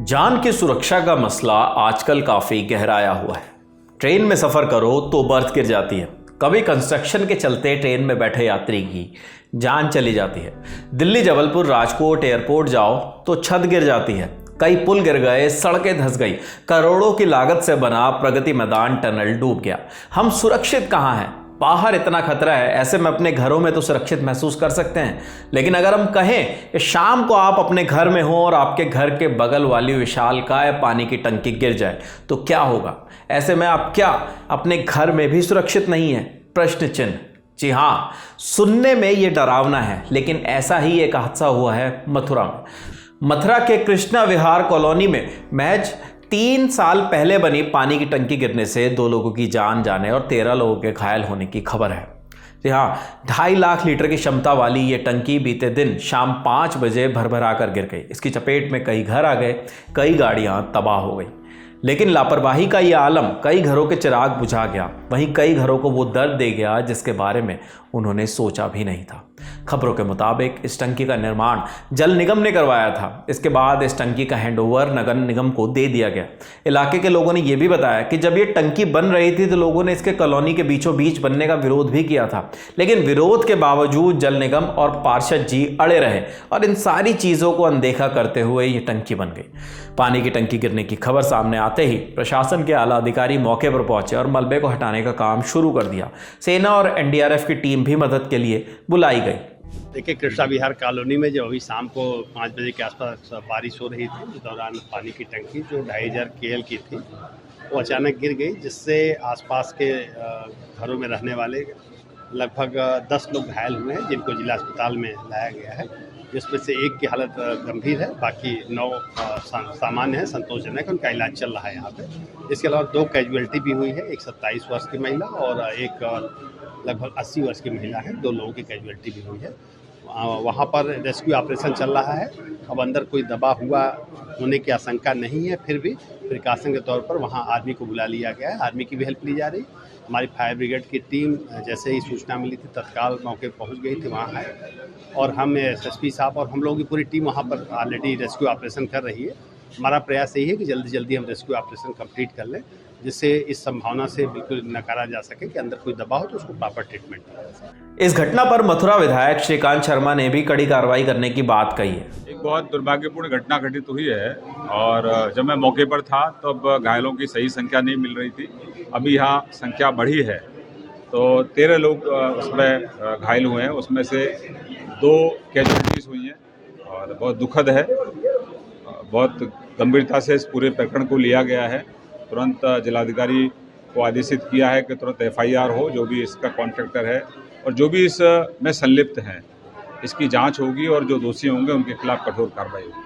जान की सुरक्षा का मसला आजकल काफ़ी गहराया हुआ है। ट्रेन में सफ़र करो तो बर्थ गिर जाती है। कभी कंस्ट्रक्शन के चलते ट्रेन में बैठे यात्री की जान चली जाती है। दिल्ली जबलपुर राजकोट एयरपोर्ट जाओ तो छत गिर जाती है। कई पुल गिर गए, सड़कें धंस गई, करोड़ों की लागत से बना प्रगति मैदान टनल डूब गया। हम सुरक्षित कहाँ हैं? बाहर इतना खतरा है, ऐसे में अपने घरों में तो सुरक्षित महसूस कर सकते हैं, लेकिन अगर हम कहें कि शाम को आप अपने घर में हो और आपके घर के बगल वाली विशालकाय पानी की टंकी गिर जाए तो क्या होगा? ऐसे में आप क्या अपने घर में भी सुरक्षित नहीं है? प्रश्न चिन्ह। जी हाँ, सुनने में ये डरावना है, लेकिन ऐसा ही एक हादसा हुआ है मथुरा में। मथुरा के कृष्णा विहार कॉलोनी में महज 3 साल पहले बनी पानी की टंकी गिरने से 2 लोगों की जान जाने और 13 लोगों के घायल होने की खबर है। जी हाँ, 2.5 लाख लीटर की क्षमता वाली ये टंकी बीते दिन शाम 5 बजे भरभरा कर गिर गई। इसकी चपेट में कई घर आ गए, कई गाड़ियां तबाह हो गई। लेकिन लापरवाही का यह आलम कई घरों के चिराग बुझा गया, वहीं कई घरों को वो दर्द दे गया जिसके बारे में उन्होंने सोचा भी नहीं था। खबरों के मुताबिक इस टंकी का निर्माण जल निगम ने करवाया था। इसके बाद इस टंकी का हैंडओवर नगर निगम को दे दिया गया। इलाके के लोगों ने यह भी बताया कि जब ये टंकी बन रही थी तो लोगों ने इसके कॉलोनी के बीचों बीच बनने का विरोध भी किया था, लेकिन विरोध के बावजूद जल निगम और पार्षद जी अड़े रहे और इन सारी चीज़ों को अनदेखा करते हुए ये टंकी बन गई। पानी की टंकी गिरने की खबर सामने आते ही प्रशासन के आला अधिकारी मौके पर पहुंचे और मलबे को हटाने का काम शुरू कर दिया। सेना और एनडीआरएफ की टीम भी मदद के लिए बुलाई गई। देखिए, कृष्णा विहार कॉलोनी में जो अभी शाम को 5 बजे के आसपास बारिश हो रही थी, उस दौरान पानी की टंकी जो 2500 केएल की थी वो अचानक गिर गई, जिससे आसपास के घरों में रहने वाले लगभग 10 लोग घायल हुए हैं, जिनको जिला अस्पताल में लाया गया है, जिसमें से एक की हालत गंभीर है, बाकी 9 सामान्य है, संतोषजनक, उनका इलाज चल रहा है यहाँ पे। इसके अलावा 2 कैजुअल्टी भी हुई है, एक 27 वर्ष की महिला और एक लगभग 80 वर्ष की महिला है। 2 लोगों की कैजुअल्टी भी हुई है। वहाँ पर रेस्क्यू ऑपरेशन चल रहा है। अब अंदर कोई दबा हुआ होने की आशंका नहीं है, फिर भी प्रिकॉशन के तौर पर वहाँ आर्मी को बुला लिया गया है। आर्मी की भी हेल्प ली जा रही। हमारी फायर ब्रिगेड की टीम जैसे ही सूचना मिली थी तत्काल मौके पर पहुँच गई थी वहाँ है, और हम एसएसपी साहब और हम लोगों की पूरी टीम वहाँ पर ऑलरेडी रेस्क्यू ऑपरेशन कर रही है। हमारा प्रयास यही है कि जल्दी जल्दी हम रेस्क्यू ऑपरेशन कंप्लीट कर लें, जिससे इस संभावना से बिल्कुल नकारा जा सके कि अंदर कोई दबाव हो तो उसको प्रॉपर ट्रीटमेंट किया जा सके। इस घटना पर मथुरा विधायक श्रीकांत शर्मा ने भी कड़ी कार्रवाई करने की बात कही है। एक बहुत दुर्भाग्यपूर्ण घटना घटित हुई है और जब मैं मौके पर था तब घायलों की सही संख्या नहीं मिल रही थी। अभी यहाँ संख्या बढ़ी है, तो 13 लोग उसमें घायल हुए हैं, उसमें से 2 कैजुअल्टीज हुई हैं और बहुत दुखद है। बहुत गंभीरता से इस पूरे प्रकरण को लिया गया है। तुरंत जिलाधिकारी को आदेशित किया है कि तुरंत एफआईआर हो, जो भी इसका कॉन्ट्रैक्टर है और जो भी इसमें संलिप्त हैं, इसकी जांच होगी और जो दोषी होंगे उनके खिलाफ कठोर कार्रवाई होगी।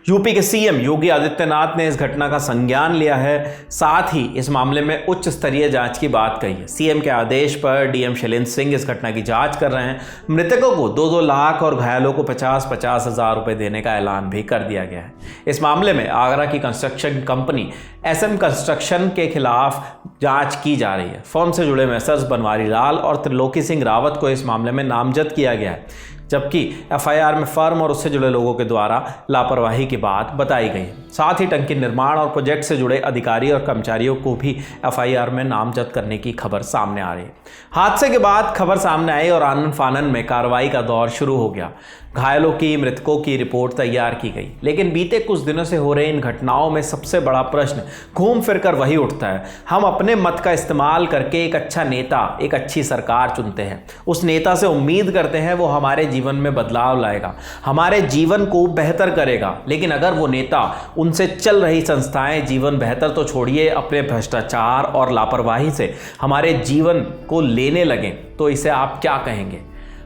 यूपी के सीएम योगी आदित्यनाथ ने इस घटना का संज्ञान लिया है, साथ ही इस मामले में उच्च स्तरीय जांच की बात कही है। सीएम के आदेश पर डीएम शैलेंद्र सिंह इस घटना की जांच कर रहे हैं। मृतकों को 2-2 लाख और घायलों को 50-50 हज़ार रुपए देने का ऐलान भी कर दिया गया है। इस मामले में आगरा की कंस्ट्रक्शन कंपनी एसएम कंस्ट्रक्शन के खिलाफ जांच की जा रही है। फर्म से जुड़े मैसर्स बनवारी लाल और त्रिलोकी सिंह रावत को इस मामले में नामजद किया गया है, जबकि एफआईआर में फर्म और उससे जुड़े लोगों के द्वारा लापरवाही की बात बताई गई है। साथ ही टंकी निर्माण और प्रोजेक्ट से जुड़े अधिकारी और कर्मचारियों को भी एफआईआर में नामजद करने की खबर सामने आ रही है। हादसे के बाद खबर सामने आई और आनन फानन में कार्रवाई का दौर शुरू हो गया। घायलों की, मृतकों की रिपोर्ट तैयार की गई, लेकिन बीते कुछ दिनों से हो रहे इन घटनाओं में सबसे बड़ा प्रश्न घूम फिर कर वही उठता है। हम अपने मत का इस्तेमाल करके एक अच्छा नेता, एक अच्छी सरकार चुनते हैं। उस नेता से उम्मीद करते हैं वो हमारे जीवन में बदलाव लाएगा, हमारे जीवन को बेहतर करेगा, लेकिन अगर वो नेता, उनसे चल रही संस्थाएं जीवन बेहतर तो छोड़िए, अपने भ्रष्टाचार और लापरवाही से हमारे जीवन को लेने लगें, तो इसे आप क्या कहेंगे?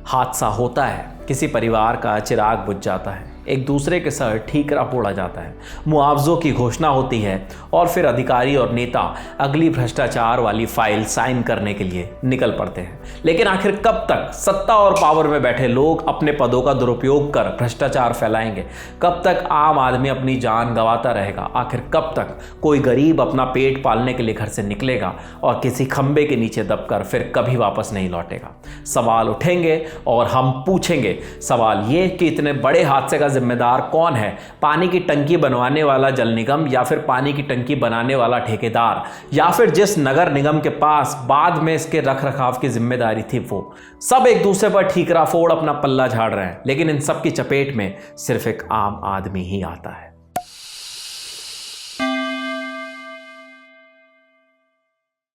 हादसा होता है, किसी परिवार का चिराग बुझ जाता है, एक दूसरे के सर ठीकरा पोड़ा जाता है, मुआवजों की घोषणा होती है और फिर अधिकारी और नेता अगली भ्रष्टाचार वाली फाइल साइन करने के लिए निकल पड़ते हैं। लेकिन आखिर कब तक सत्ता और पावर में बैठे लोग अपने पदों का दुरुपयोग कर भ्रष्टाचार फैलाएंगे? कब तक आम आदमी अपनी जान गंवाता रहेगा? आखिर कब तक कोई गरीब अपना पेट पालने के लिए घर से निकलेगा और किसी खंबे के नीचे दबकर फिर कभी वापस नहीं लौटेगा? सवाल उठेंगे और हम पूछेंगे। सवाल ये कि इतने बड़े हादसे का जिम्मेदार कौन है? पानी की टंकी बनवाने वाला जल निगम, या फिर पानी की टंकी बनाने वाला ठेकेदार, या फिर जिस नगर निगम के पास बाद में इसके रख रखाव की जिम्मेदारी थी वो? सब एक दूसरे पर ठीकरा फोड़ अपना पल्ला झाड़ रहे हैं, लेकिन इन सब की चपेट में सिर्फ एक आम आदमी ही आता है।